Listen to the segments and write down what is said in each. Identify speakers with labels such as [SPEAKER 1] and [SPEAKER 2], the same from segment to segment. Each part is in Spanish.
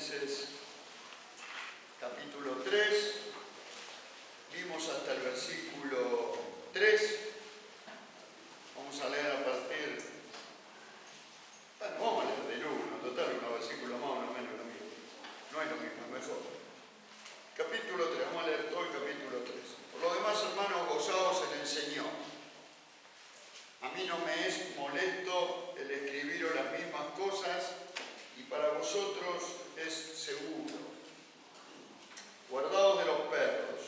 [SPEAKER 1] Filipenses capítulo 3, vimos hasta el versículo 3, vamos a leer a partir, bueno, vamos a leer del 1, total, unos versículos más o menos lo mismo, no es lo mismo, es mejor. Capítulo 3, vamos a leer todo el capítulo 3. Por lo demás, hermanos, gozaos en el Señor. A mí no me es molesto el escribiros las mismas cosas y para vosotros es seguro. Guardaos de los perros,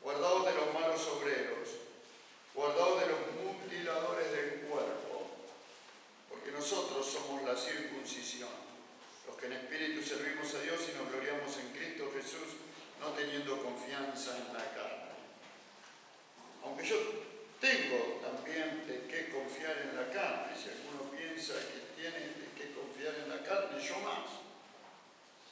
[SPEAKER 1] guardaos de los malos obreros, guardaos de los mutiladores del cuerpo, porque nosotros somos la circuncisión, los que en espíritu servimos a Dios y nos gloriamos en Cristo Jesús, no teniendo confianza en la carne. Aunque yo tengo también de qué confiar en la carne, si alguno piensa que tiene de qué confiar en la carne, yo más.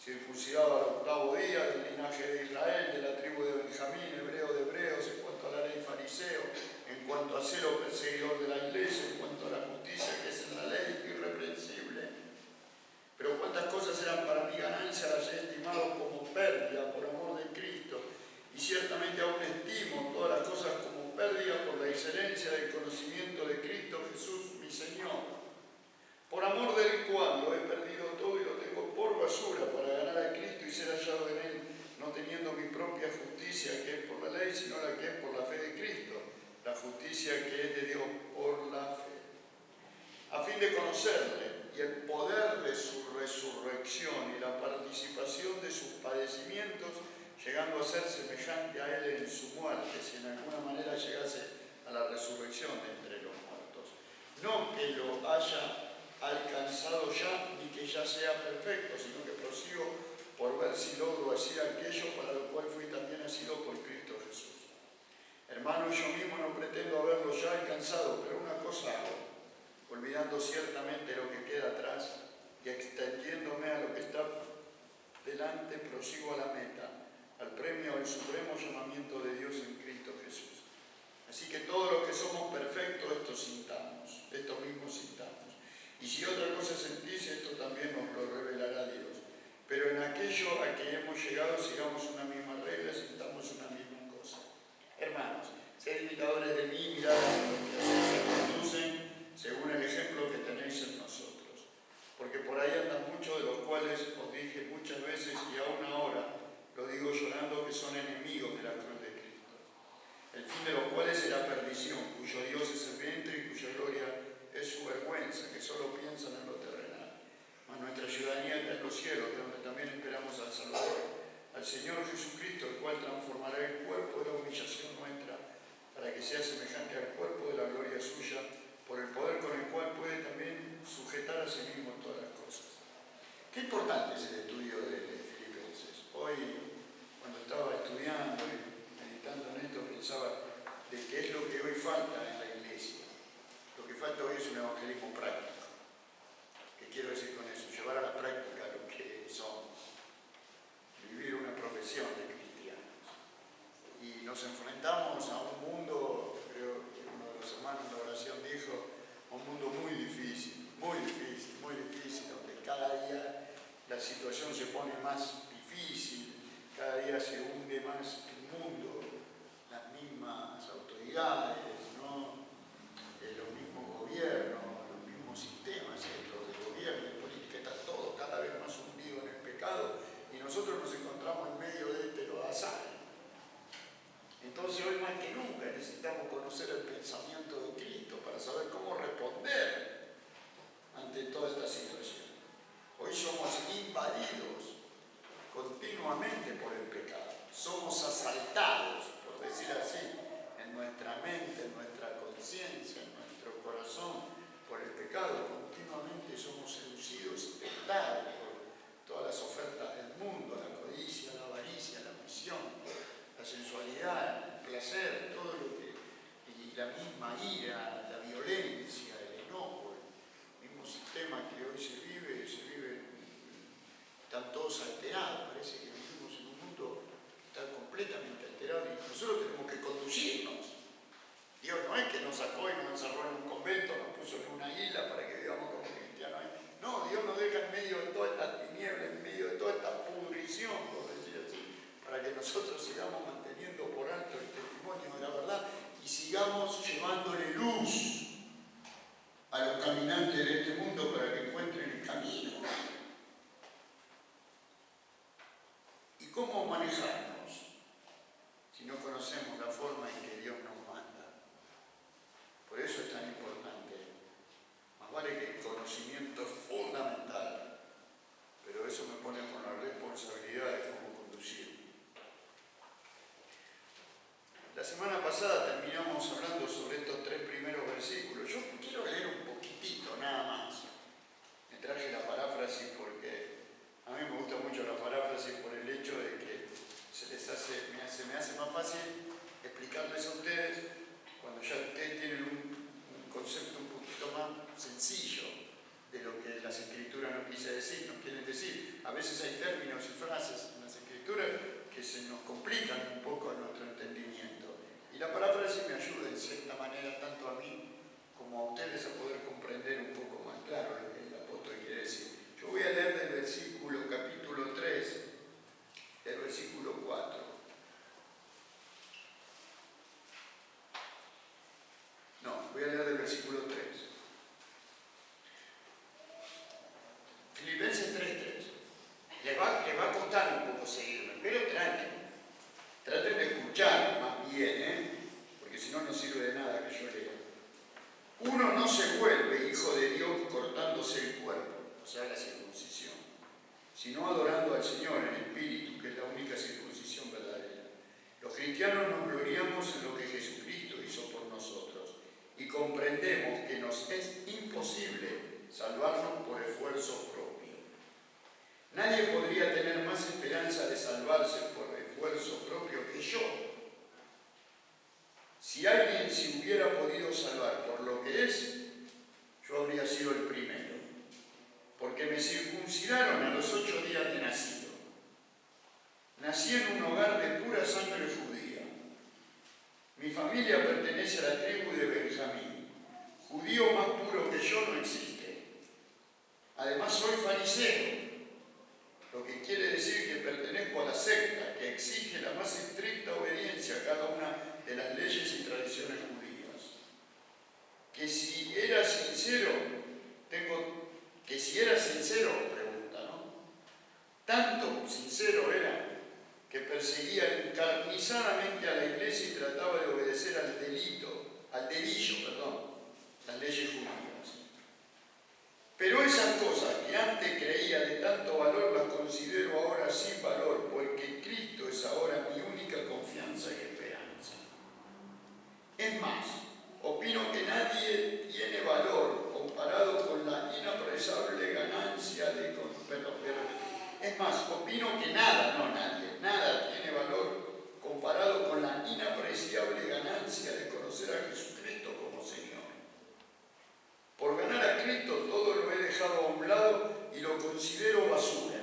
[SPEAKER 1] Circuncidado al 8º día, del linaje de Israel, de la tribu de Benjamín, hebreo de hebreos, en cuanto a la ley fariseo, en cuanto a celo perseguidor de la iglesia, en cuanto a la justicia que es en la ley, irreprensible. Pero cuántas cosas eran para mi ganancia, las he estimado como pérdida por amor de Cristo, y ciertamente aún estimo todas las cosas como pérdida por la excelencia del conocimiento de Cristo Jesús, mi Señor, por amor del cual lo he perdido todo y lo tengo por basura para ganar a Cristo y ser hallado en Él, no teniendo mi propia justicia que es por la ley, sino la que es por la fe de Cristo, la justicia que es de Dios por la fe, a fin de conocerle y el poder de su resurrección y la participación de sus padecimientos, llegando a ser semejante a Él en su muerte, si en alguna manera llegase a la resurrección de entre los muertos. No que lo haya alcanzado ya, ni que ya sea perfecto, sino que prosigo por ver si logro hacer aquello para lo cual fui también nacido por Cristo Jesús. Hermanos, yo mismo no pretendo haberlo ya alcanzado, pero una cosa hago, olvidando ciertamente lo que queda atrás y extendiéndome a lo que está delante, prosigo a la meta, al premio del supremo llamamiento de Dios en Cristo Jesús. Así que todos los que somos perfectos, esto mismo sintamos. Y si otra cosa sentís, esto también nos lo revelará Dios. Pero en aquello a que hemos llegado, sigamos una misma regla, sintamos una misma cosa. Hermanos, sed imitadores de mí, mirad a los que se conducen según el ejemplo que tenéis en nosotros. Porque por ahí andan muchos de los cuales os dije muchas veces y aún ahora lo digo llorando, que son enemigos de la cruz de Cristo. El fin de los cuales será perdición, cuyo Dios es el vientre y cuya gloria es su vergüenza, que solo piensan en lo terrenal. Mas nuestra ciudadanía está en los cielos, de donde también esperamos al Salvador, al Señor Jesucristo, el cual transformará el cuerpo de la humillación nuestra, para que sea semejante luz a los caminantes de este mundo para que encuentren el camino. ¿Y cómo manejarnos si no conocemos la forma en que Dios nos manda? Por eso es tan importante. Más vale que el conocimiento es fundamental, pero eso me pone con la responsabilidad de cómo conducir. La semana pasada terminamos hablando sobre estos 3 primeros versículos. Yo quiero leer un poquitito, nada más. Me traje la paráfrasis porque a mí me gusta mucho la paráfrasis por el hecho de que se me hace más fácil explicarles a ustedes cuando ya ustedes tienen un concepto un poquito más sencillo de lo que las escrituras nos quieren decir. A veces hay términos y frases en las escrituras que se nos complican un poco nuestro entendimiento. Y la paráfrasis me ayuda en cierta manera tanto a mí como a ustedes a poder comprender un poco más claro lo que el apóstol quiere decir. Yo voy a leer del versículo capítulo 3, del versículo 4. No, voy a leer del versículo 3. Filipenses 3:3. Les va a costar un poco seguirme, pero traten de escuchar más bien, porque si no, no sirve de nada que yo lea. Uno no se vuelve hijo de Dios cortándose el cuerpo, o sea, la circuncisión, sino adorando al Señor en espíritu, que es la única circuncisión verdadera. Los cristianos nos gloriamos en lo que Jesucristo hizo por nosotros y comprendemos que nos es imposible salvarnos por esfuerzo propio. Nadie podría tener más esperanza de salvarse por esfuerzo propio que yo. Si alguien se hubiera podido salvar por lo que es, yo habría sido el primero, porque me circuncidaron a los 8 días de nacido. Nací en un hogar de pura sangre judía. Mi familia pertenece a la tribu de Benjamín. Judío más puro que yo no existe. Además soy fariseo, lo que quiere decir que pertenezco a la secta que exige la más estricta obediencia a cada una de las leyes y tradiciones judías. Que si era sincero, pregunta, ¿no? Tanto sincero era que perseguía encarnizadamente a la iglesia y trataba de obedecer al delillo, las leyes judías. Pero esas cosas que antes creía de tanto valor las considero ahora sin valor, porque Cristo es ahora mi única confianza y esperanza. Es más, opino que nadie tiene valor comparado con la inapreciable ganancia de... nada tiene valor comparado con la inapreciable ganancia de conocer a Jesucristo como Señor. Por ganar a Cristo todo lo he dejado a un lado y lo considero basura.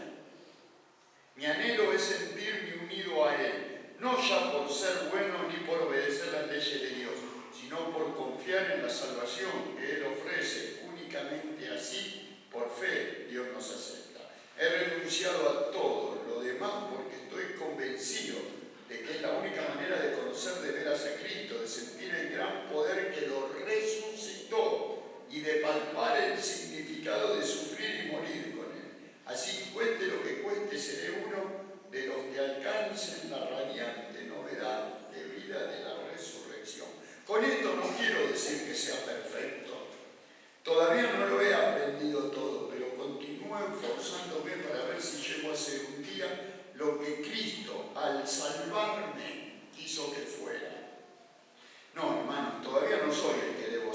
[SPEAKER 1] Mi anhelo es sentirme unido a Él, no ya por ser bueno ni por obedecer las leyes de Dios, sino por confiar en la salvación que Él ofrece. Únicamente así, por fe, Dios nos acepta. He renunciado a todo lo demás porque estoy convencido de que es la única manera de conocer de veras a Cristo, de sentir el gran poder que lo resucitó y de palpar el significado de sufrir y morir con Él. Así, cueste lo que cueste, seré uno de los que alcancen la radiante novedad de vida de la resurrección. Con esto no quiero decir que sea perfecto. Todavía no lo he aprendido todo, pero continúo esforzándome para ver si llego a ser un día lo que Cristo, al salvarme, quiso que fuera. No, hermanos, todavía no soy el que debo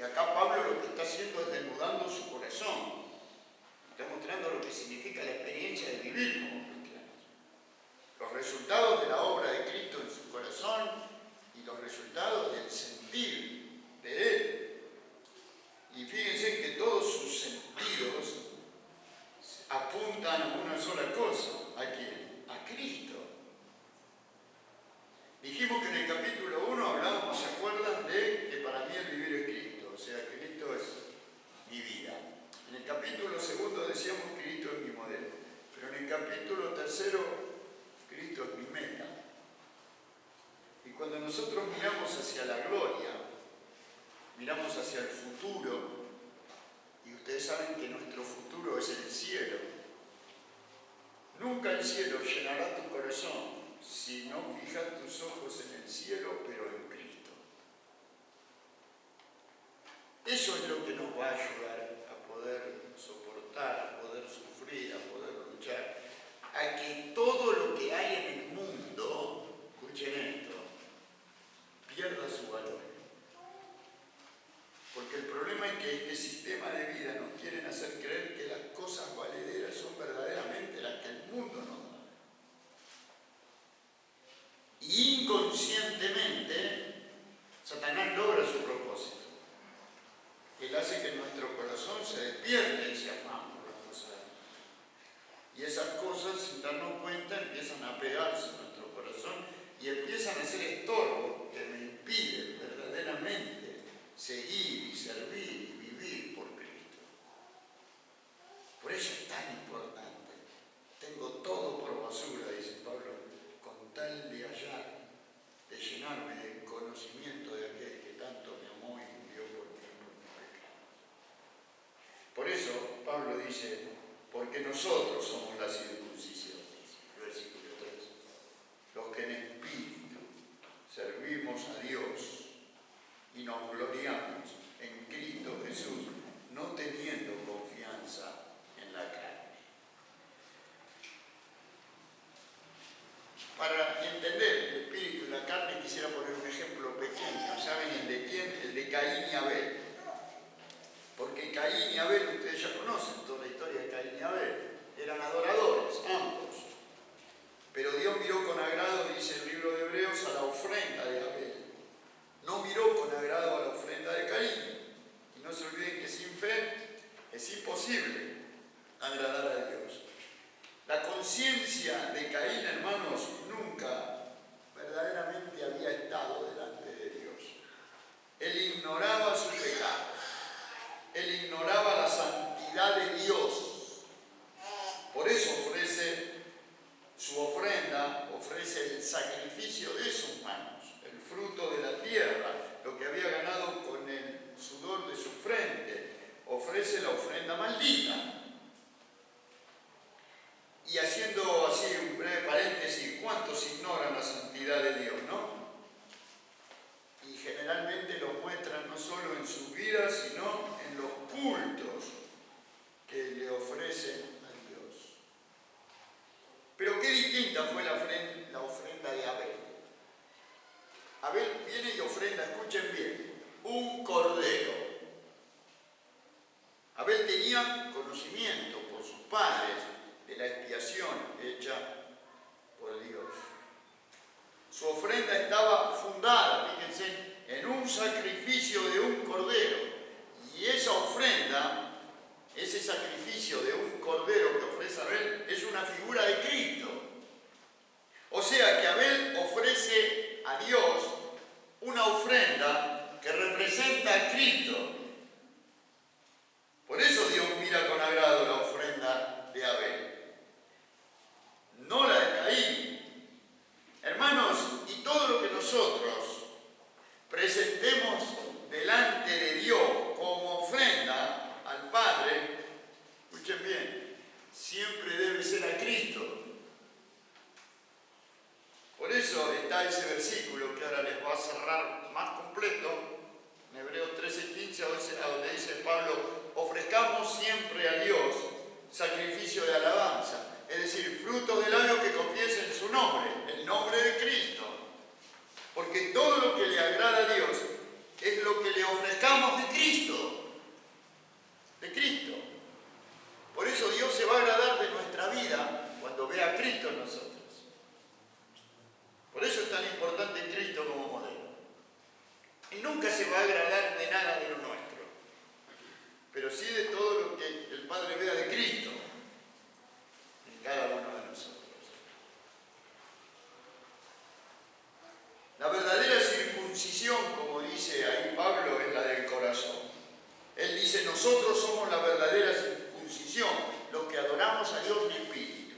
[SPEAKER 1] acá Pablo lo que está haciendo es desnudando su corazón. Está mostrando lo que significa la experiencia de vivir como cristianos. Los resultados de la obra de Cristo en su corazón y los resultados del sentir de Él. Y fíjense que todos sus sentidos apuntan a una sola cosa. ¿A quién? A Cristo. Dijimos que en el capítulo 1 hablábamos, ¿se acuerdan? De que para mí el vivir es Cristo. O sea, Cristo es mi vida. En el capítulo 2 decíamos Cristo es mi modelo. Pero en el capítulo 3, Cristo es mi meta. Y cuando nosotros miramos hacia la gloria, miramos hacia el futuro, y ustedes saben que nuestro futuro es el cielo. Nunca el cielo llenará tu corazón si no fijas tus ojos en el cielo, pero en Cristo. Eso es lo que nos va a ayudar a poder soportar, a poder sufrir, a poder luchar, a que todo lo que hay en el mundo, escuchen esto, pierda su valor. Porque el problema es que este sistema de vida nos quieren hacer creer que las cosas valederas son verdaderamente las que el mundo nos da. Y inconscientemente, Satanás logra su propósito. Él hace que nuestro corazón se despierte ese afán por las cosas. Y esas cosas, sin darnos cuenta, empiezan a pegarse en nuestro corazón y empiezan a ser estorbos que me impiden verdaderamente seguir y servir y vivir por Cristo. Por eso es tan importante. Tengo todo por basura, dice Pablo, con tal de hallar, de llenarme del conocimiento de aquel que tanto me amó y murió por mí, por mis pecados. Por eso Pablo dice, porque nosotros somos la circuncisión, versículo 3, los que en espíritu servimos a Dios y nos gloriamos en Cristo Jesús, no teniendo confianza en la carne. Para entender el espíritu y la carne quisiera poner un ejemplo pequeño. ¿Saben el de quién? El de Caín y Abel. Porque Caín y Abel, ustedes ya conocen toda la historia de Caín y Abel. Eran adoradores, ambos. Pero Dios miró con agrado, dice el libro de Hebreos, a la ofrenda de Abel. No miró con agrado a la ofrenda de Caín. Y no se olviden que sin fe es imposible agradar a Dios. La conciencia de Caín, hermanos, nunca verdaderamente había estado delante de Dios. Él ignoraba su pecado. Él ignoraba la santidad de Dios. Por eso ofrece su ofrenda, ofrece el sacrificio de sus manos, el fruto de la tierra, lo que había ganado con el sudor de su frente. Ofrece la ofrenda maldita. Y haciendo así un breve paréntesis, ¿cuántos ignoran la santidad de Dios, no? Y generalmente lo muestran no solo en su vida, sino en los cultos que le ofrecen a Dios. Pero qué distinta fue la ofrenda de Abel. Abel viene y ofrenda, escuchen bien, un cordero. Abel tenía conocimiento por sus padres de la expiación hecha por Dios. Su ofrenda estaba fundada, fíjense, en un sacrificio de un cordero. Y esa ofrenda, ese sacrificio de un cordero que ofrece Abel, es una figura de Cristo. O sea que Abel ofrece a Dios una ofrenda que representa a Cristo. Por eso Dios mira con agrado la ofrenda de Abel, no la de Caín. Hermanos, y todo lo que nosotros presentemos delante de Dios como ofrenda al Padre, escuchen bien, siempre debe ser a Cristo. Por eso está ese versículo que ahora les voy a cerrar más completo, en Hebreos 13:15, se va a agradar de nada de lo nuestro, pero sí de todo lo que el Padre vea de Cristo en cada uno de nosotros. La verdadera circuncisión, como dice ahí Pablo, es la del corazón. Él dice, nosotros somos la verdadera circuncisión, los que adoramos a Dios en espíritu,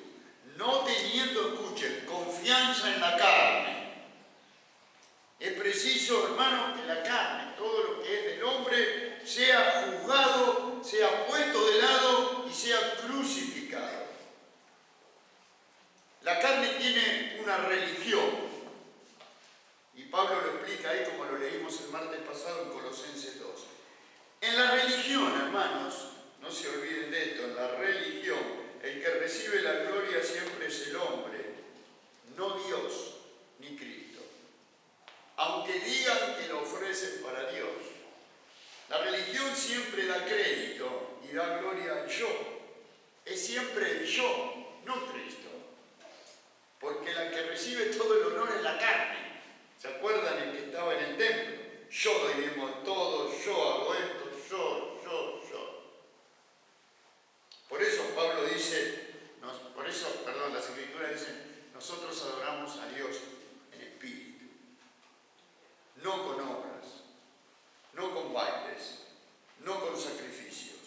[SPEAKER 1] no teniendo, escuchen, confianza en la carne. Es preciso, hermano, que la carne, todo lo que es del hombre, sea juzgado, sea puesto de lado y sea crucificado. La carne tiene una religión. Y Pablo lo explica ahí como lo leímos el martes pasado en Colosenses 2. En la religión, hermanos, no se olviden de esto, en la religión, el que recibe la gloria siempre es el hombre, no Dios ni Cristo. Aunque digan que lo ofrecen para Dios. La religión siempre da crédito y da gloria al yo. Es siempre el yo, no Cristo. Porque la que recibe todo el honor es la carne. ¿Se acuerdan el que estaba en el templo? Yo doy todo, yo hago esto, yo. Por eso Pablo dice, las Escrituras dicen, nosotros adoramos a Dios en espíritu. No con obras, no con bailes, no con sacrificios,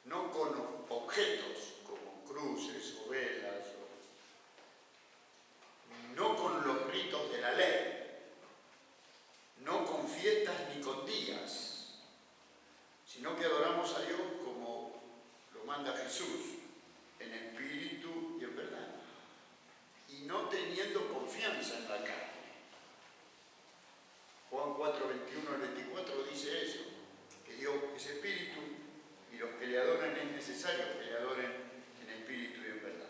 [SPEAKER 1] no con objetos como cruces o velas, no con los ritos de la ley, no con fiestas ni con días, sino que adoramos a Dios como lo manda Jesús, en espíritu y en verdad, y no teniendo confianza en la carne. Juan 4, 21 al 24 dice eso, que Dios es espíritu y los que le adoran es necesario que le adoren en espíritu y en verdad.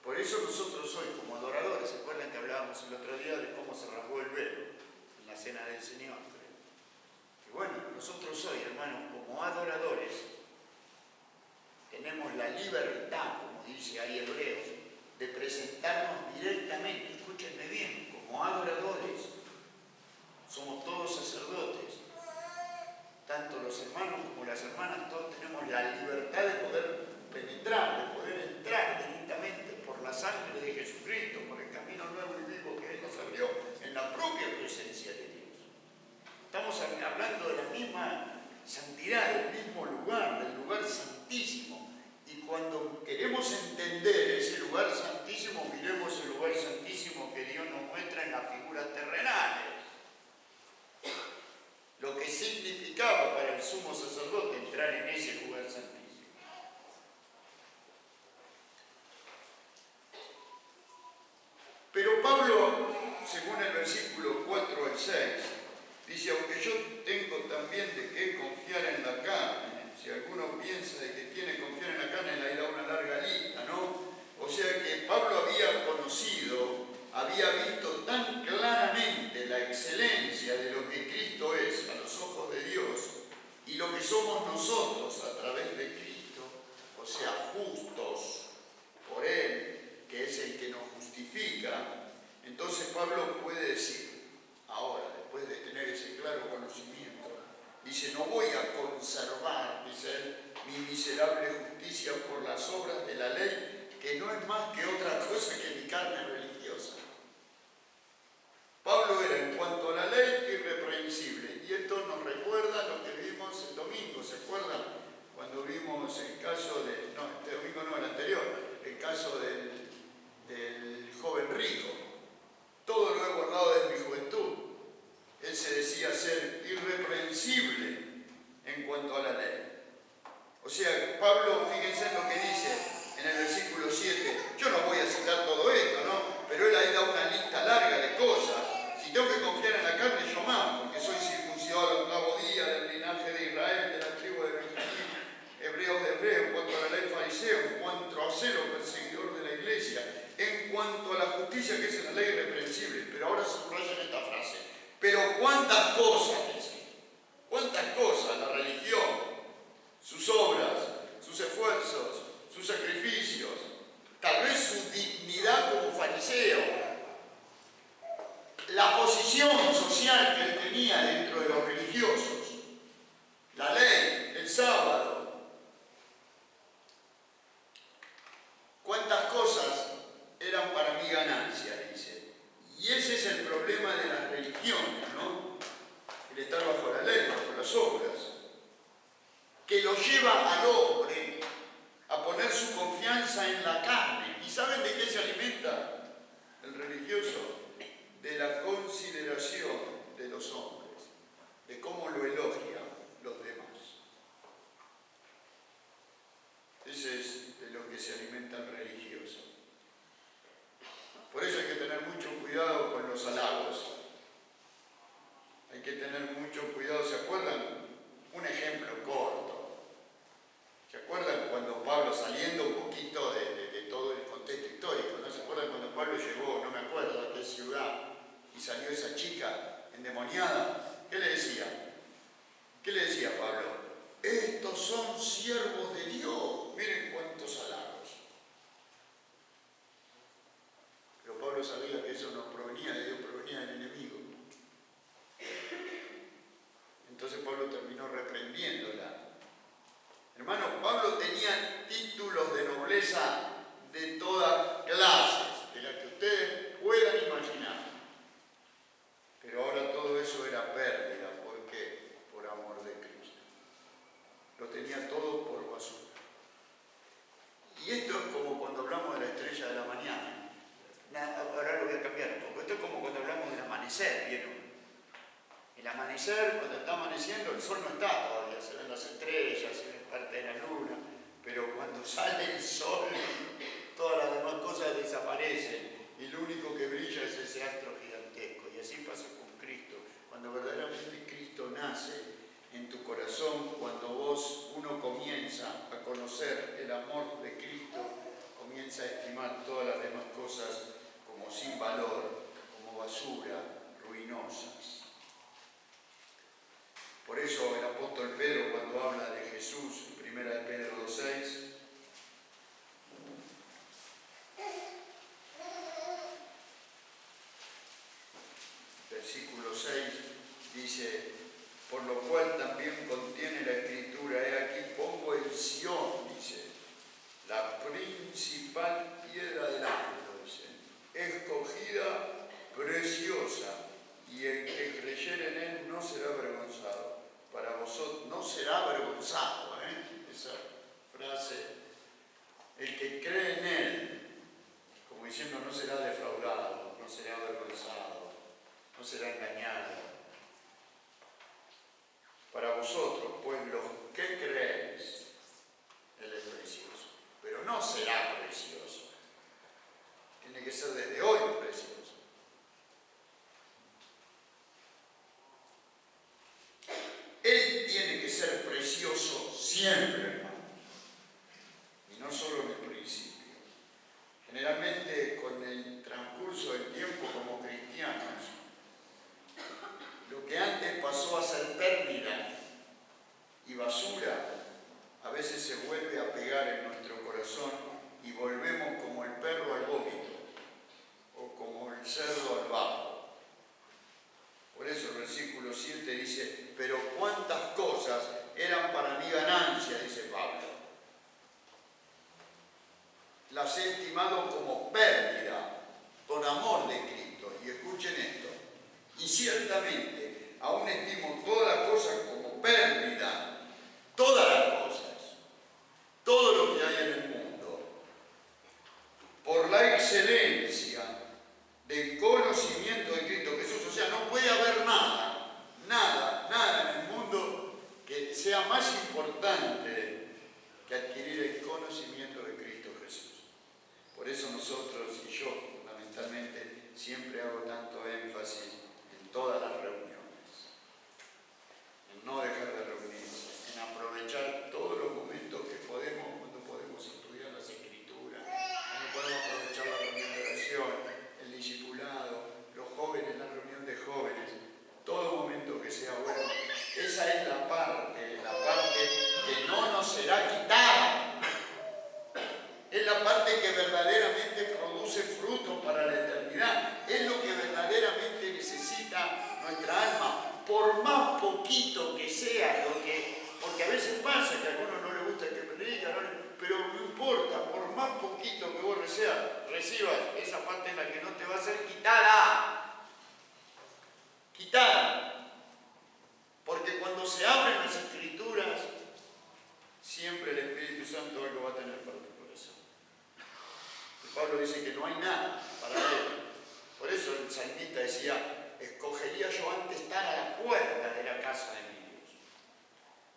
[SPEAKER 1] Por eso nosotros hoy como adoradores, ¿se acuerdan que hablábamos el otro día de cómo se rasgó el velo en la cena del Señor? Y bueno, nosotros hoy, hermanos, como adoradores, tenemos la libertad, como dice ahí Hebreos, de presentarnos directamente, escúchenme bien, como adoradores. Somos todos sacerdotes, tanto los hermanos como las hermanas, todos tenemos la libertad de poder penetrar, de poder entrar directamente por la sangre de Jesucristo, por el camino nuevo y vivo que Él nos abrió, en la propia presencia de Dios. Estamos hablando de la misma santidad, del mismo lugar, del lugar santísimo. Y cuando queremos entender ese lugar santísimo, miremos el lugar santísimo que Dios nos muestra en las figuras terrenales. Lo que significaba para el sumo sacerdote entrar en ese lugar santísimo. Pero Pablo, según el versículo 4 al 6, dice, aunque yo tengo también de qué confiar en la carne, si alguno piensa de que tiene que confiar en la carne, le da una larga lista, ¿no? O sea que Pablo había conocido, había visto tan claramente la excelencia de lo que Cristo es a los ojos de Dios y lo que somos nosotros a través de Cristo, o sea, justos por Él, que es el que nos justifica. Entonces Pablo puede decir, ahora, después de tener ese claro conocimiento, dice, no voy a conservar, dice él, mi miserable justicia por las obras de la ley, que no es más que otra cosa que mi carne religiosa. Pablo era, en cuanto a la ley, irreprensible. Y esto nos recuerda lo que vimos el domingo. ¿Se acuerdan? Cuando vimos el caso de... No, este domingo no, el anterior. El caso del joven rico. Todo lo he guardado desde mi juventud. Él se decía ser irreprensible en cuanto a la ley. O sea, Pablo, fíjense en lo que dice en el versículo 7. Yo no voy a citar todo esto, ¿no? Pero él ahí da una lista larga de cosas. Si tengo que confiar en la carne, yo más, porque soy circuncidado al octavo día, del linaje de Israel, de la tribu de Benjamín, hebreos de hebreos, en cuanto a la ley fariseo, en cuanto a celo perseguidor de la iglesia, en cuanto a la justicia que es en la ley irreprensible. Pero ahora subrayan esta frase. Pero cuántas cosas, dice, cuántas cosas, la religión, sus obras, sus esfuerzos, sus sacrificios, tal vez su dignidad como son siervos de Dios. Miren cuántos halagos. Pero Pablo sabía que eso no provenía de Dios, provenía del enemigo. Entonces Pablo terminó reprendiéndola. Hermano, Pablo tenía títulos de nobleza de todas clases, de las que ustedes puedan imaginar. Pero ahora todo eso era pérdida. ¿Por qué? Por amor de Cristo. Lo tenía todo por basura. Y esto es como cuando hablamos de la estrella de la mañana. Ahora lo voy a cambiar un poco. Esto es como cuando hablamos del amanecer, ¿vieron? El amanecer, cuando está amaneciendo, el sol no está todavía, se ven las estrellas, se ven parte de la luna, pero cuando sale el sol, todas las demás cosas desaparecen y lo único que brilla es ese astro gigantesco. Y así pasa con Cristo. Cuando verdaderamente Cristo nace en tu corazón, cuando uno comienza a conocer el amor de Cristo, comienza a estimar todas las demás cosas como sin valor, como basura, ruinosas. Por eso el apóstol Pedro, cuando habla de Jesús en 1 Pedro 2:6, versículo 6, dice: por lo cual también contiene la Escritura, he aquí pongo en Sión, dice, la principal piedra del ángulo, dice, escogida, preciosa, y el que creyere en él no será avergonzado. Para vosotros no será avergonzado, esa frase, el que cree en él, como diciendo, no será defraudado, no será avergonzado, no será engañado. Para vosotros, pues los que creéis, él es precioso, pero no será precioso. Tiene que ser desde hoy precioso. Él tiene que ser precioso siempre, hermano. Y no solo en el principio. Generalmente, con el transcurso del tiempo como cristianos, lo que antes pasó a ser pérdida y basura, a veces se vuelve a pegar en nuestro corazón y volvemos como el perro al vómito o como el cerdo al barro. Por eso el versículo 7 dice: pero cuántas cosas eran para mi ganancia, dice Pablo. Las he estimado como pérdida por amor de Cristo. Y escuchen esto. Y ciertamente aún estimo todas las cosas como pérdida, todas las cosas, todo lo que hay en el mundo, por la excelencia del conocimiento de Cristo Jesús. O sea, no puede haber nada en el mundo que sea más importante que adquirir el conocimiento de Cristo Jesús. Por eso nosotros, y yo fundamentalmente, siempre hago tanto énfasis en todas las reuniones, en no dejar de reunirse, en aprovechar todos los momentos que podemos, cuando podemos estudiar las Escrituras, cuando podemos aprovechar la reunión de oración, el discipulado, los jóvenes, la reunión de jóvenes, todo momento que sea bueno. Esa es la parte que no nos será quitada. Es la parte que verdaderamente produce fruto para la eternidad. Es lo que verdaderamente necesita nuestra alma, por más poquito que sea porque a veces pasa que a algunos no les gusta que predica, pero no importa, por más poquito que vos recibas, esa parte es la que no te va a ser quitada. Porque cuando se abren las Escrituras, siempre el Espíritu Santo algo va a tener para tu corazón. Y Pablo dice que no hay nada para él. Por eso el salmista decía: escogería yo antes estar a la puerta de la casa de mi Dios,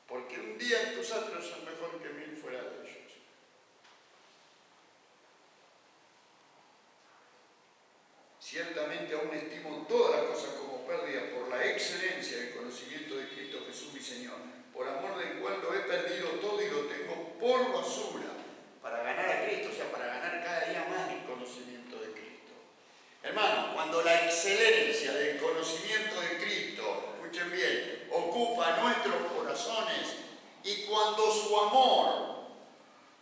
[SPEAKER 1] porque un día en tus atrios son mejor que 1000 fuera de ellos. Ciertamente aún estimo todas las cosas como pérdida por la excelencia del conocimiento de Cristo Jesús mi Señor, por amor del cual lo he perdido todo y lo tengo por basura, para ganar a Cristo, o sea, para ganar cada día más el conocimiento de Cristo. Hermano, cuando la excelencia del conocimiento de Cristo, escuchen bien, ocupa nuestros corazones, Y cuando su amor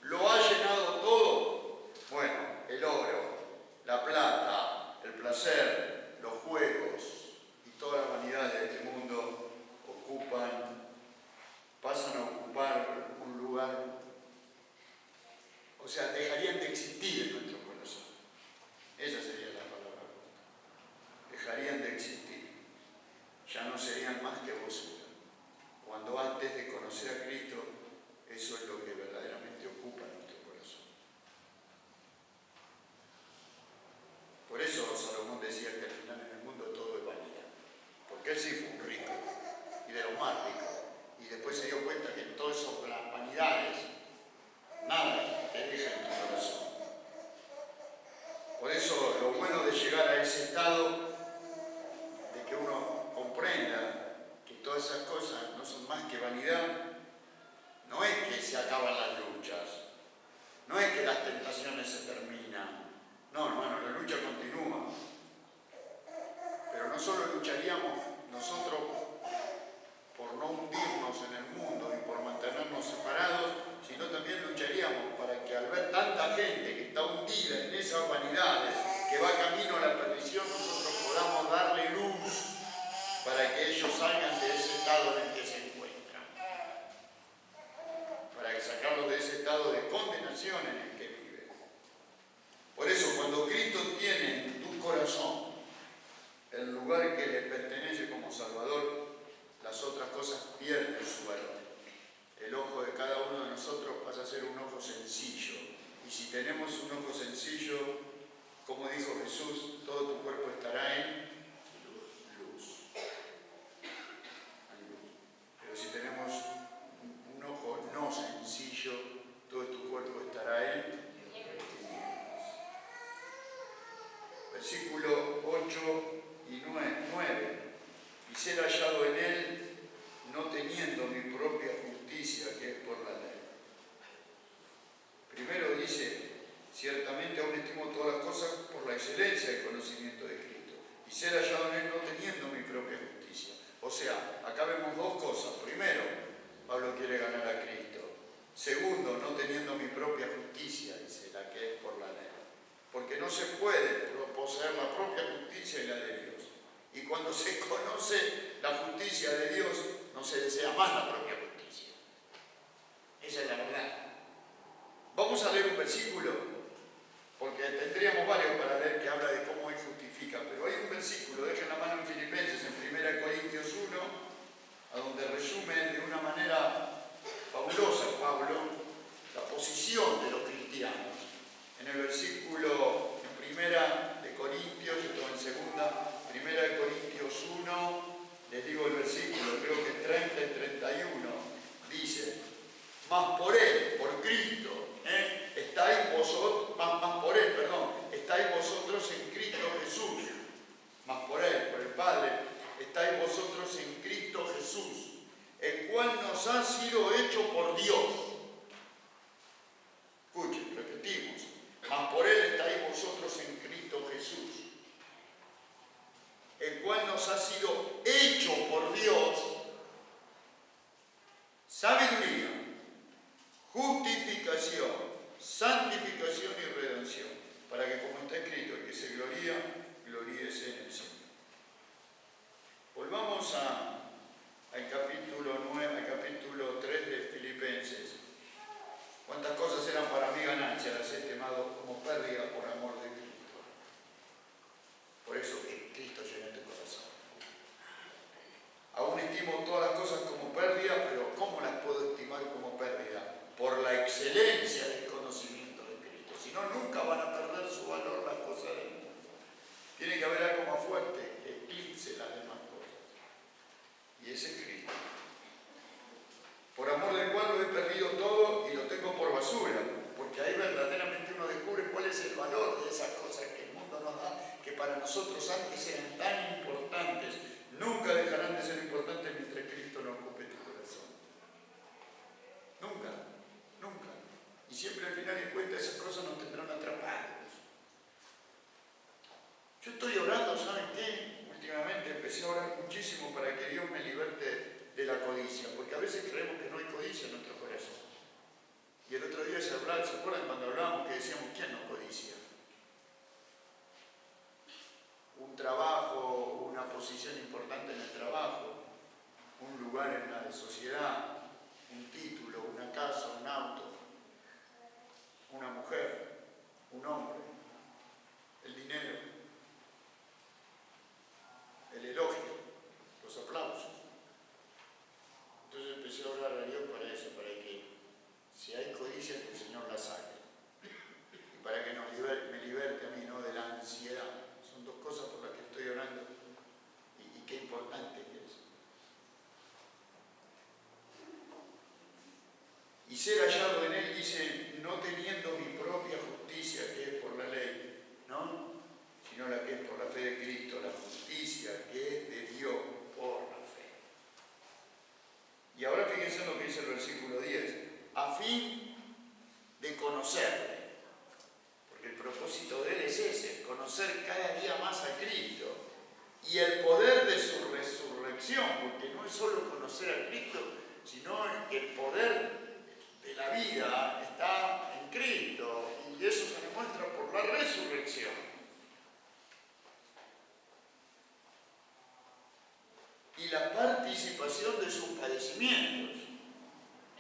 [SPEAKER 1] lo ha llenado todo, bueno, el oro, la plata, el placer, los juegos y todas las vanidades de este mundo pasan a ocupar un lugar, o sea, dejarían de existir en nuestro corazón. Esa sería la palabra. Dejarían de existir. Ya no serían más que basura. Cuando antes de conocer a Cristo, eso es lo que verdaderamente ocupa nuestro corazón. Por eso Salomón decía que al final en el mundo todo es vanidad. Porque él sí fue un rico, y de los más ricos. Y después se dio cuenta que en todas esas vanidades, nada te deja en tu corazón. Por eso lo bueno de llegar a ese estado, de que uno comprenda que todas esas cosas no son más que vanidad, no es que se acaban las luchas, no es que las tentaciones se terminan. No, hermano, la lucha continúa. Pero no solo lucharíamos nosotros por no hundirnos en el mundo y por mantenernos separados, sino también lucharíamos para que al ver tanta gente que está hundida en esas vanidades, que va camino a la perdición, nosotros podamos darle luz para que ellos salgan de ese estado en el que se encuentran, para que sacarlos de ese estado de condenación en el que viven. Por eso, cuando Cristo tiene en tu corazón el lugar que le pertenece como Salvador, las otras cosas pierden su valor. El ojo de cada uno de nosotros pasa a ser un ojo sencillo. Y si tenemos un ojo sencillo, como dijo Jesús, todo tu cuerpo estará en luz. Pero si tenemos un ojo no sencillo, todo tu cuerpo estará en tinieblas. Versículo 8 y 9. Y ser hallado en él, no teniendo mi propia justicia, que es por la ley. Primero dice, ciertamente aún estimo todas las cosas por la excelencia del conocimiento de Cristo. Y ser hallado en él, no teniendo mi propia justicia. O sea, acá vemos dos cosas. Primero, Pablo quiere ganar a Cristo. Segundo, no teniendo mi propia justicia, dice, la que es por la ley. Porque no se puede poseer la propia justicia y la de Dios. Y cuando se conoce la justicia de Dios, no se desea más la propia justicia. Esa es la verdad. Vamos a leer un versículo, porque tendríamos varios para leer que habla de cómo Él justifica, pero hay un versículo, dejen la mano en Filipenses, en 1 Corintios 1, a donde resume de una manera fabulosa Pablo la posición de los cristianos. En el versículo, en 1 de Corintios, esto en segunda, 1 de Corintios 1, les digo el versículo, creo que 30 y 31, dice, mas por Él, por Cristo, estáis vosotros en Cristo Jesús, mas por Él, por el Padre, estáis vosotros en Cristo Jesús, el cual nos ha sido hecho por Dios. Escuchen, repetimos, mas por Él estáis vosotros en Cristo Jesús, el cual nos ha sido hecho por Dios sabiduría, justificación, santificación y redención, para que, como está escrito, el que se gloría, gloríese en el Señor. Volvamos al capítulo 9, al capítulo 3 de Filipenses. ¿Cuántas cosas eran para mí ganancia? Las he estimado como pérdida por amor de Cristo. Por eso que Cristo llena tu corazón. Aún estimo todas las cosas como pérdida, pero ¿cómo las puedo estimar como pérdida? Por la excelencia del conocimiento de Cristo. Si no, nunca van a perder su valor las cosas del mundo. Tiene que haber algo más fuerte que eclipse las demás cosas. Y ese es Cristo. Por amor del cual lo he perdido todo y lo tengo por basura. Porque ahí verdaderamente uno descubre cuál es el valor de esas cosas que el mundo nos da, que para nosotros antes eran tan importantes. Nunca dejarán de ser importantes mientras Cristo no ocupe tu corazón. Nunca, nunca. Y siempre al final en cuenta esas cosas nos tendrán atrapados. Yo estoy orando, ¿saben qué? Últimamente empecé a orar muchísimo para que Dios me liberte de la codicia, porque a veces creemos que no hay codicia en hablar, ¿se acuerdan cuando hablábamos que decíamos quién no codicia? Un trabajo, una posición importante en el trabajo, un lugar en la sociedad, un título, una casa, un auto, una mujer, un hombre, el dinero, el elogio, los aplausos. Entonces empecé a orar a Dios para eso, para que si hay codicia, que el Señor la saque. Y para que me liberte a mí, ¿no?, de la ansiedad. Son dos cosas por las que estoy orando y qué importante que es. Y ser hallado en Él, dice, no teniendo mi propia justicia, que es por la ley, ¿no?, sino la que es por la fe de Cristo, la justicia que es de Dios por la fe. Y ahora fíjense en lo que dice el versículo 10, a fin de conocerle, porque el propósito de Él es ese, conocer cada día más a Cristo y el poder de su resurrección, porque no es solo conocer a Cristo, sino que el poder de la vida está en Cristo, y eso se demuestra por la resurrección. Y la participación de sus padecimientos,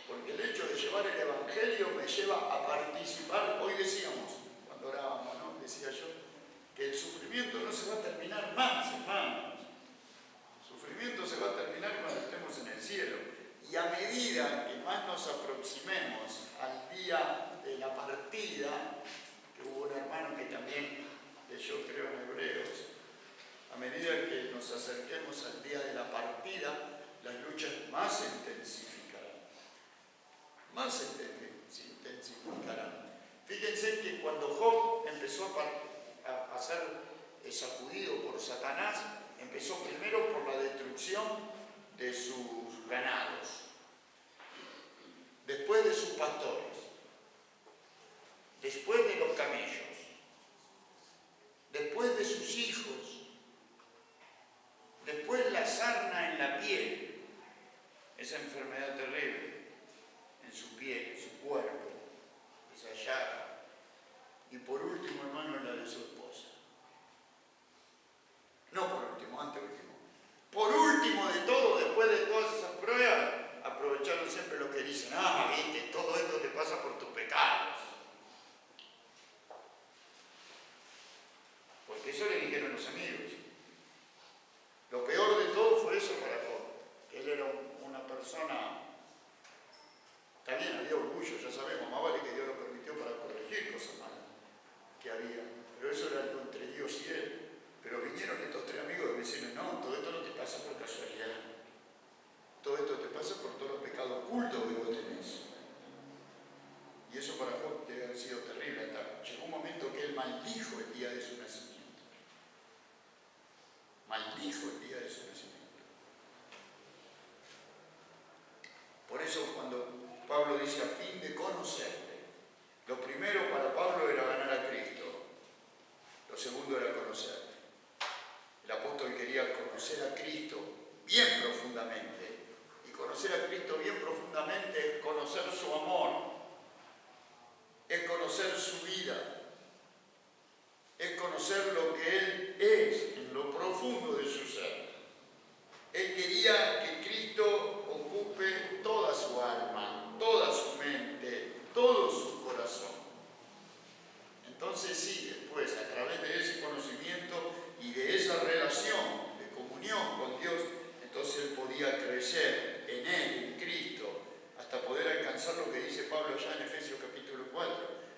[SPEAKER 1] porque el hecho de llevar el Evangelio me lleva a participar. Hoy decíamos, cuando orábamos, ¿no?, decía yo, que el sufrimiento no se va a terminar más, hermanos. El sufrimiento se va a terminar cuando estemos en el cielo. Y a medida que más nos aproximemos al día de la partida, que hubo un hermano que también leyó, creo, en Hebreos, a medida que nos acerquemos al día de la partida, las luchas más se intensificarán. Más se intensificarán. Fíjense que cuando Job empezó a ser sacudido por Satanás, empezó primero por la destrucción de sus ganados, después de sus pastores, después de los camellos, después de sus hijos, después la sarna en la piel, esa enfermedad terrible en su piel, en su cuerpo, esa llaga, y por último, hermano, en la de su esposa. No por último, anteúltimo. Por último de todo, después de todas esas pruebas, aprovecharon siempre lo que dicen, viste, todo esto te pasa por tus pecados. Porque eso le dijeron los amigos. Lo peor de todo fue eso para Job. Él era una persona, también había orgullo, ya sabemos, más vale que Dios lo permitió para corregir cosas malas que había. Pero eso era algo entre Dios y él. Pero vinieron estos tres amigos y me decían, no, todo esto no te pasa por casualidad. Todo esto te pasa por todos los pecados ocultos que vos tenés. Y eso para Job debe haber sido terrible. Llegó un momento que él maldijo el día de su nacimiento. Maldijo el día de su nacimiento. Por eso cuando Pablo dice a fin de conocerle, lo primero para Pablo era ganar a Cristo. Lo segundo era conocerle. El apóstol quería conocer a Cristo bien profundamente. Y conocer a Cristo bien profundamente es conocer su amor, es conocer su vida, es conocer lo que Él es en lo profundo de su ser. Él quería que Cristo ocupe toda su alma, toda su mente, todo su corazón. Entonces sí, después, a través de ese conocimiento y de esa relación de comunión con Dios, entonces él podía crecer en Él, en Cristo, hasta poder alcanzar lo que dice Pablo ya en Efesios capítulo 4,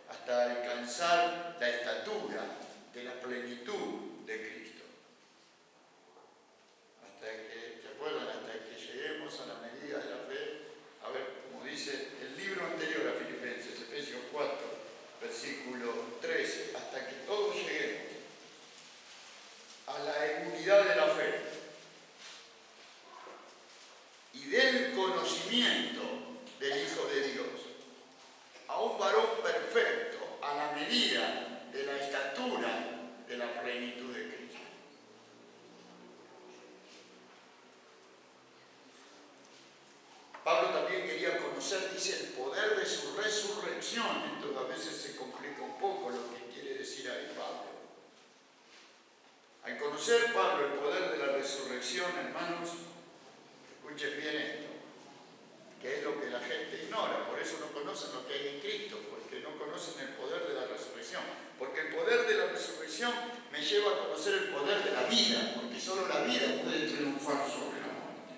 [SPEAKER 1] hasta alcanzar la estatura de la plenitud de Cristo. Hasta que, ¿se acuerdan? Hasta que lleguemos a la medida de la fe, a ver, como dice el libro anterior a Filipenses, Efesios 4, versículo 13, hasta que todos lleguemos a la unidad de la fe y del conocimiento del Hijo de Dios, a un varón perfecto, a la medida de la estatura de la plenitud de Cristo. Pablo también quería conocer, dice, el poder de su resurrección. Pablo. Al conocer Pablo el poder de la resurrección, hermanos, escuchen bien esto, que es lo que la gente ignora, por eso no conocen lo que hay en Cristo, porque no conocen el poder de la resurrección. Porque el poder de la resurrección me lleva a conocer el poder de la vida, porque solo la vida puede triunfar sobre la muerte.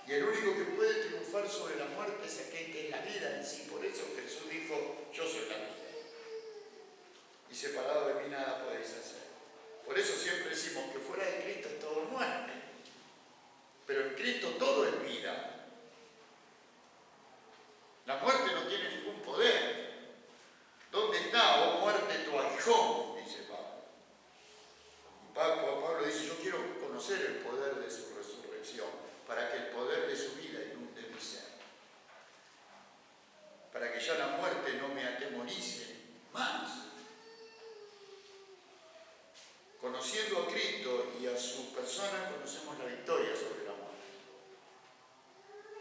[SPEAKER 1] Y el único que puede triunfar sobre la muerte es aquel que es la vida en sí. Por eso Jesús dijo, yo soy la vida. Y separado de mí nada podéis hacer. Por eso siempre decimos que fuera de Cristo es todo muerte. Pero en Cristo todo es vida. La muerte no tiene ningún poder. ¿Dónde está, oh muerte, tu aguijón? Dice Pablo. Y Pablo dice, yo quiero conocer el poder de su resurrección, para que el poder de su vida inunde mi ser. Para que ya la muerte no me atemorice más. Conociendo a Cristo y a su persona, conocemos la victoria sobre la muerte.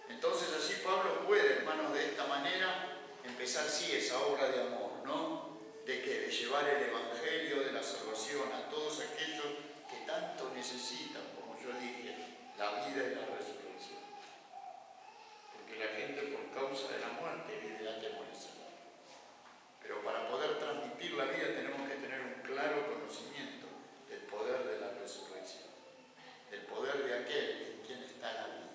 [SPEAKER 1] Entonces así Pablo puede, hermanos, de esta manera empezar sí esa obra de amor, ¿no? ¿De qué? De llevar el evangelio de la salvación a todos aquellos que tanto necesitan, como yo dije, la vida y la resurrección. Porque la gente por causa de la muerte vive atemorizada. Pero para poder transmitir la vida tenemos que tener un claro conocimiento del poder de la resurrección, del poder de aquel en quien está la vida.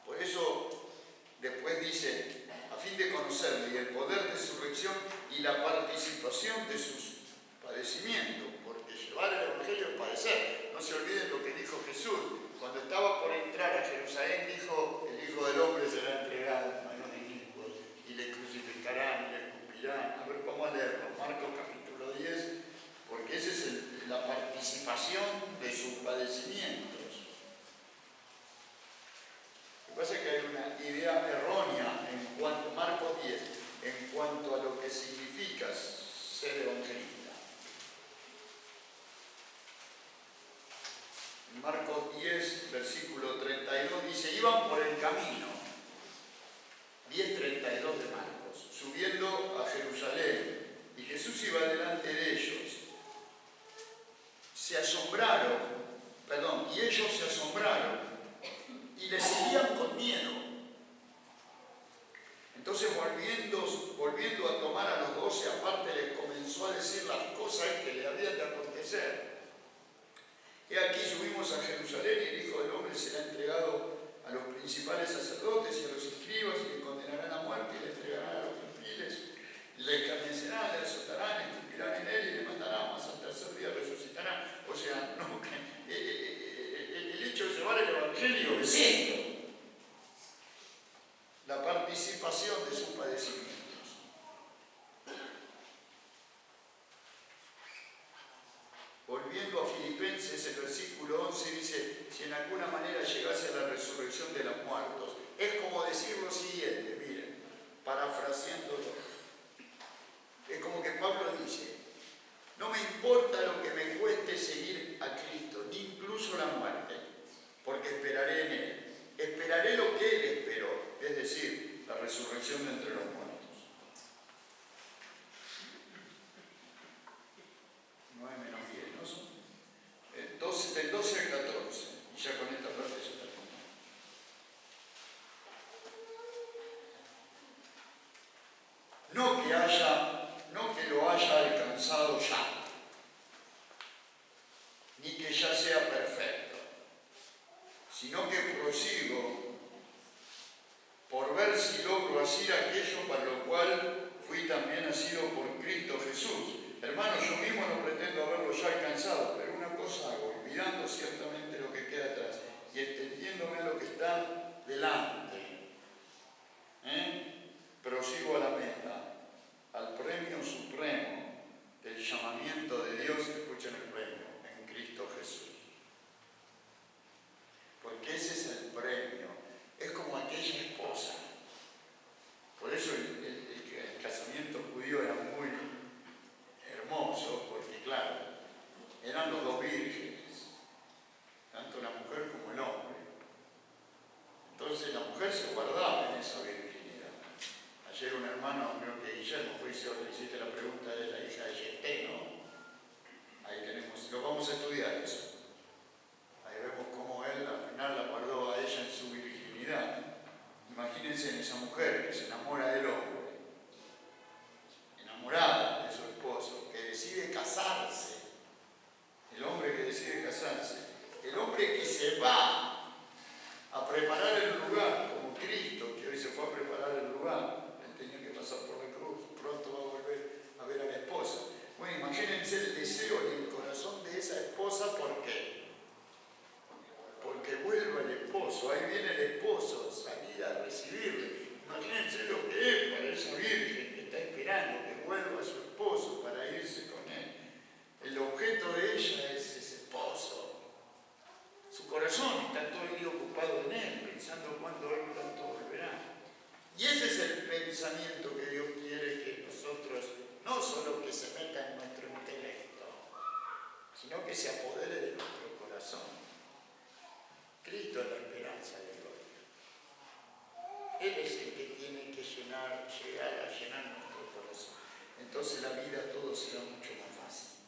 [SPEAKER 1] Por eso después dice, a fin de conocerle y el poder de su resurrección y la participación de sus padecimientos, porque llevar el evangelio es padecer. No se olviden lo que dijo Jesús. Cuando estaba por entrar a Jerusalén dijo, el Hijo del Hombre será entregado en manos de inicuos y le crucificarán y le escupirán. A ver, vamos a leerlo, Marcos capítulo 10, porque esa es la participación de sus padecimientos. Lo que pasa es que hay una idea errónea en cuanto, Marcos 10, en cuanto a lo que significa ser evangelista. En Marcos 10, versículo 32 dice, iban por el camino, 10:32 de Marcos, subiendo a Jerusalén, y Jesús iba delante de ellos. Y ellos se asombraron, y le seguían con miedo. Entonces volviendo a tomar a los 12 aparte, les comenzó a decir las cosas que le habían de acontecer. He aquí subimos a Jerusalén y el Hijo del Hombre será entregado a los principales sacerdotes y a los escribas, y le condenarán a muerte y le entregarán a los gentiles, le escarnecerán, le azotarán, escupirán en él y le matarán, mas al tercer día resucitará. O sea, no, el hecho de llevar el evangelio es esto. La participación de sus padecimientos. Volviendo a Filipenses, el versículo 11 dice, si en alguna manera llegase a la resurrección de los muertos. Es como decir lo siguiente, miren, parafraseándolo. Es como que Pablo dice, no me importa lo que me cueste seguir a Cristo, ni incluso la muerte, porque esperaré en Él. Esperaré lo que Él esperó, es decir, la resurrección de entre los muertos. 9 menos 10, ¿no son? Del 12 al 14, y ya con esta parte ya termino. No que lo haya alcanzado ya, ni que ya sea perfecto, sino que prosigo por ver si logro hacer aquello para lo cual fui también nacido por Cristo Jesús. Hermanos, yo mismo no pretendo haberlo ya alcanzado, pero una cosa hago, olvidando ciertamente lo que queda atrás y extendiéndome a lo que está delante. Prosigo a la meta, al premio supremo del llamamiento de Dios, escuchen el premio, en Cristo Jesús. Porque ese es el premio, es como aquella esposa. Por eso el casamiento judío era muy hermoso, porque claro, eran los dos vírgenes, tanto la mujer como el hombre. piensen en esa mujer que se enamora del hombre, enamorada de su esposo, que decide casarse, el hombre que decide casarse, el hombre que se va a preparar el lugar, como Cristo, que hoy se fue a preparar el lugar, él tenía que pasar por la cruz, pronto va a volver a ver a la esposa. Bueno, imagínense el deseo en el corazón de esa esposa, ¿por qué? Porque vuelva el esposo, ahí viene el esposo, salir a recibirle. Imagínense lo que es para esa virgen que está esperando que vuelva a su esposo para irse con él. El objeto de ella es ese esposo. Su corazón está todo el día ocupado en él, pensando cuándo él pronto volverá. Y ese es el pensamiento que Dios quiere que nosotros, no solo que se meta en nuestro intelecto, sino que se apodere de nuestro corazón. Cristo es la esperanza de gloria. Él es el que tiene que llegar a llenar nuestro corazón. Entonces la vida todo será mucho más fácil.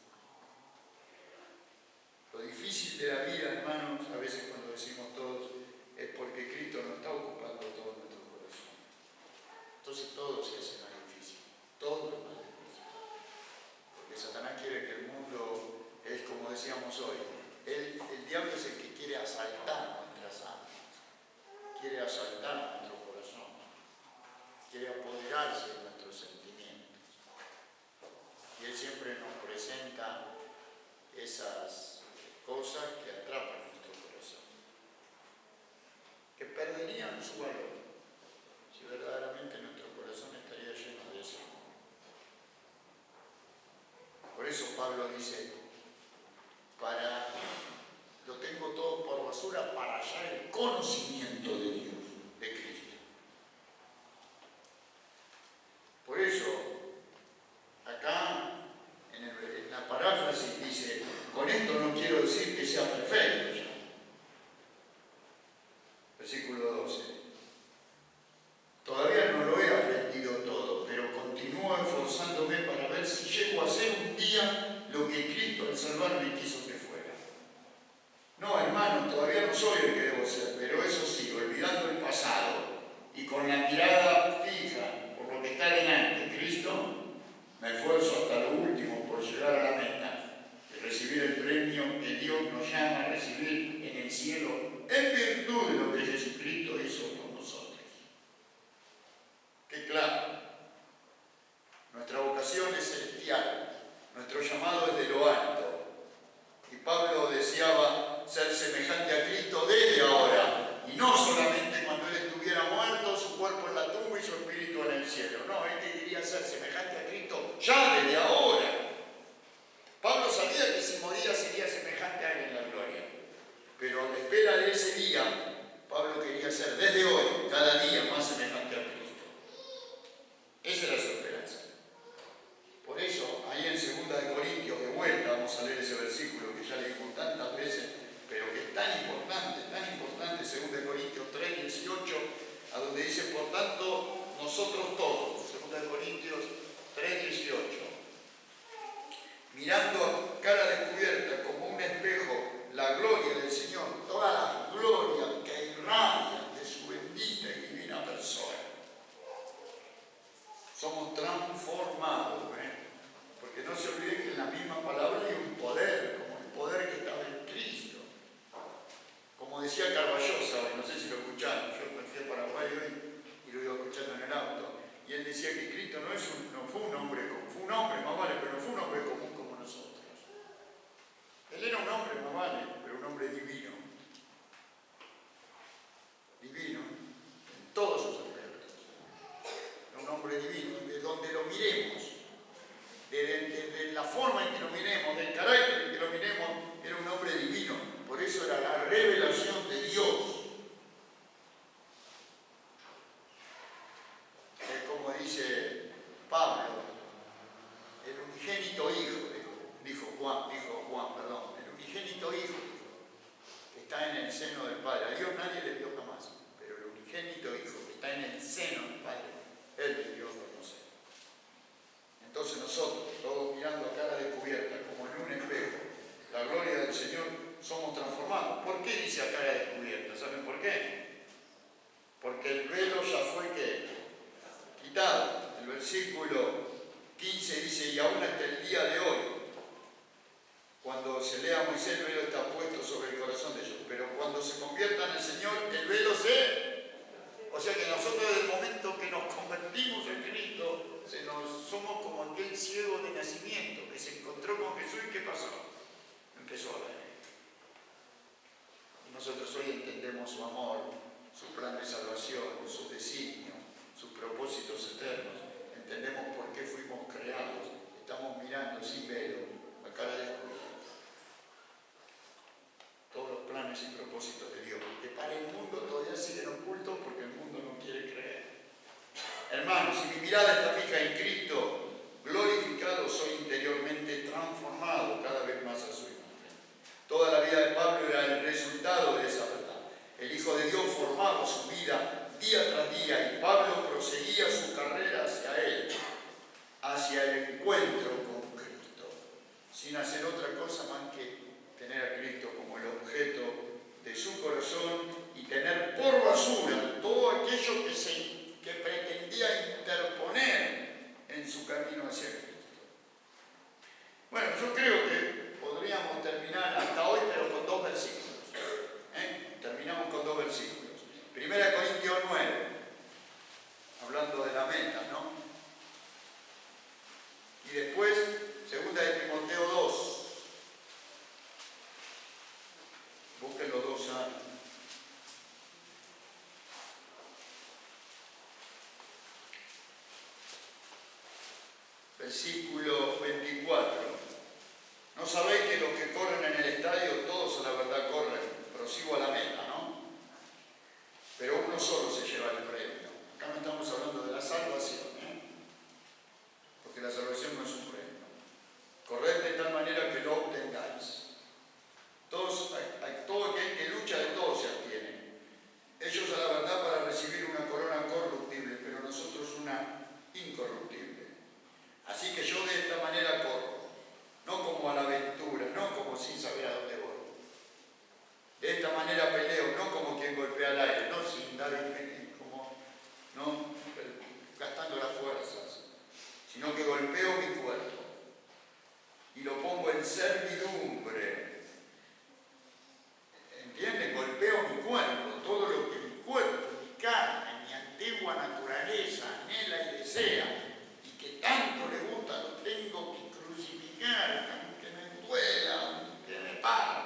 [SPEAKER 1] Lo difícil de la vida, hermanos, a veces cuando decimos todos, es porque Cristo no está ocupando todo nuestro corazón. Entonces todo se hace más difícil. Todo es más difícil. Porque Satanás quiere que el mundo es como decíamos hoy. El diablo es el que quiere asaltar nuestras almas, quiere asaltar nuestro corazón, quiere apoderarse de nuestros sentimientos. Y él siempre nos presenta esas cosas que atrapan nuestro corazón, que perderían su valor si verdaderamente nuestro corazón estaría lleno de ese amor. Por eso Pablo dice, lo tengo todo por basura para hallar el conocimiento de Dios, de Cristo. Por eso, acá en la paráfrasis dice, con esto no quiero decir que sea perfecto ya. Versículo 12. Todavía no lo he aprendido todo, pero continúo esforzándome para ver si llego a ser un día lo que Cristo al salvarme quiso que fuera. No, hermanos, todavía no soy el que debo ser, pero eso sí, olvidando el pasado y con la mirada fija por lo que está delante de Cristo, me esfuerzo hasta lo último por llegar a la meta y recibir el premio que Dios nos llama a recibir en el cielo en virtud de lo que Jesucristo hizo con nosotros. Que claro, nuestra vocación es celestial, nuestro llamado es de lo alto. Y Pablo deseaba ser semejante a Cristo desde ahora, y no solamente cuando él estuviera muerto, su cuerpo en la tumba y su espíritu en el cielo. No, él quería ser semejante a Cristo ya desde ahora. Pablo sabía que si moría sería semejante a él en la gloria, pero a la espera de ese día, Pablo quería ser desde hoy, cada día más semejante a Cristo. Esa era su esperanza. Por eso, ahí en 2 Corintios, de vuelta, vamos a leer ese versículo que ya leímos tantas veces, pero que es tan importante, 2 Corintios 3, 18, a donde dice, por tanto, nosotros todos, 2 Corintios 3, 18, mirando a cara descubierta como un espejo la gloria del Señor, toda la gloria que irradia de su bendita y divina persona. Somos transformados, porque no se olviden que en la misma palabra hay un poder, como el poder que estaba en Cristo. Como decía Carballosa, no sé si lo escucharon, yo me fui a Paraguay hoy y lo iba escuchando en el auto, y él decía que Cristo no fue un hombre más vale, pero no fue un hombre común como nosotros. Hermanos, si mi mirada está fija en Cristo, glorificado, soy interiormente transformado cada vez más a su imagen. Toda la vida de Pablo era el resultado de esa verdad. El Hijo de Dios formaba su vida día tras día y Pablo proseguía su carrera hacia él, hacia el encuentro con Cristo, sin hacer otra cosa más que tener a Cristo como el objeto de su corazón y tener por basura todo aquello que pretendía interponer en su camino hacia Cristo. Bueno, yo creo que podríamos terminar hasta hoy, pero con 2 versículos. Terminamos con 2 versículos. 1 Corintios 9, hablando de la meta, ¿no? Y después, 2 Timoteo 2. Busquen los 2 años. Versículo 24. ¿No sabéis que los que corren en el estadio, todos a la verdad corren? Prosigo a la meta, ¿no? Pero uno solo se lleva el premio. Acá no estamos hablando de la salvación, porque la salvación no es un premio. Corred de tal manera que lo obtengáis. Todo aquel que lucha de todo se abstiene. Ellos a la verdad para recibir una corona corruptible, pero nosotros una incorruptible. Así que yo de esta manera corro, no como a la aventura, no como sin saber a dónde voy. De esta manera peleo, no como quien golpea al aire, no sin dar como, no gastando las fuerzas, sino que golpeo mi cuerpo y lo pongo en servidumbre. ¿Entienden? Golpeo mi cuerpo, todo lo que mi cuerpo, mi carne, mi antigua naturaleza anhela y desea, y que tanto le gusta, lo tengo que crucificar, aunque me duela, aunque me parta,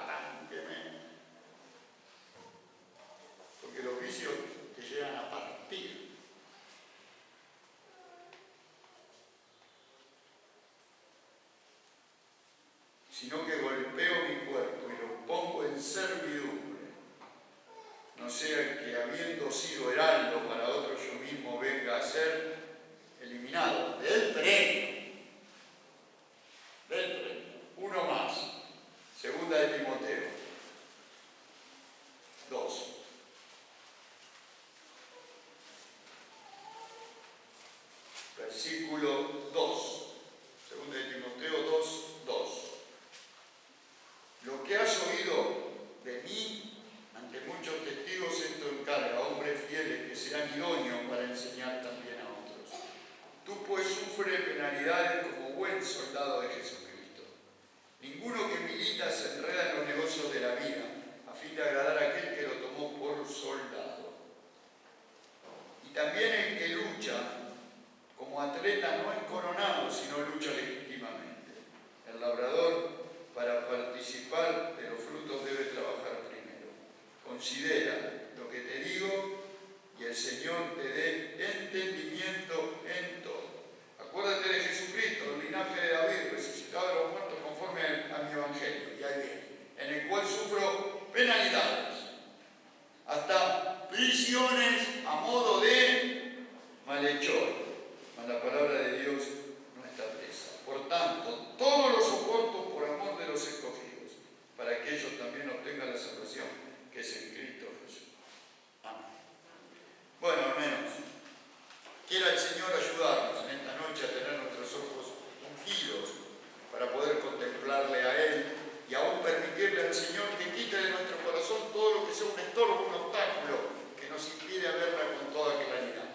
[SPEAKER 1] porque los vicios te llegan a partir. Sino que golpeo mi cuerpo y lo pongo en servidumbre, no sea que habiendo sido heraldo para otro yo mismo venga a ser eliminado del premio. Uno más, 2 Timoteo 2. Versículo 2. 2 Timoteo 2, 2. Lo que has oído de mí ante muchos testigos, esto encarga a hombres fieles que sean idóneos para enseñar también a otros. Tú pues sufre penalidades como buen soldado de Jesucristo. Ninguno que milita se enreda en los negocios de la vida, a fin de agradar a aquel que lo tomó por soldado. Y también el que lucha como atleta no es coronado, sino lucha legítimamente. El labrador, para participar de los frutos, debe trabajar primero. Considera lo que te digo y el Señor te dé entendimiento en todo. Acuérdate de Jesucristo, el linaje de David, resucitado de los muertos conforme a mi evangelio, y ahí viene, en el cual sufro penalidades, hasta prisiones a modo de malhechor. Mas la palabra de Dios no está presa. Por tanto, todo lo soporto por amor de los escogidos, para que ellos también obtengan la salvación que es en Cristo Jesús. Amén. Bueno, hermanos, quiera el Señor ayudarnos en esta noche a tener nuestros ojos ungidos para poder contemplarle a Él y aún permitirle al Señor que quite de nuestro corazón todo lo que sea un estorbo, un obstáculo que nos impide verla con toda claridad.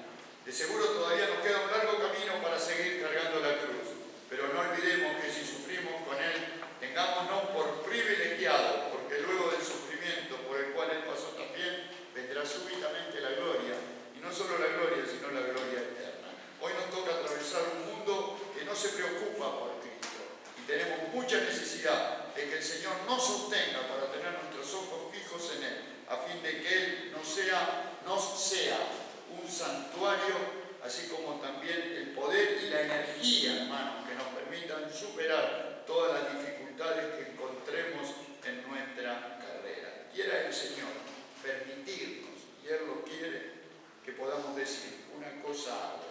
[SPEAKER 1] De seguro todavía nos queda un largo camino para seguir cargando la cruz, pero no olvidemos que si sufrimos con Él, tengámonos por privilegiados, porque luego del sufrimiento por el cual Él pasó también, vendrá súbitamente la gloria, y no solo la gloria, sino la gloria eterna. Hoy nos toca atravesar un mundo que no se preocupa por Cristo, y tenemos mucha necesidad de que el Señor nos sostenga para tener nuestros ojos fijos en Él, a fin de que Él nos sea un santuario, así como también el poder y la energía, hermanos, que nos permitan superar todas las dificultades que encontremos en nuestra carrera. Quiera el Señor permitirnos, y Él lo quiere, que podamos decir: una cosa hago,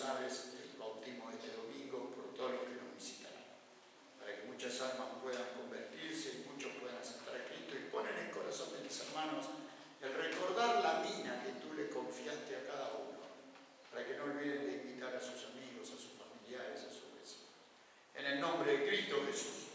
[SPEAKER 1] sabes, el bautismo de este domingo por todos los que nos visitarán, para que muchas almas puedan convertirse y muchos puedan aceptar a Cristo y ponen en el corazón de mis hermanos el recordar la mina que tú le confiaste a cada uno, para que no olviden de invitar a sus amigos, a sus familiares, a sus vecinos. En el nombre de Cristo Jesús.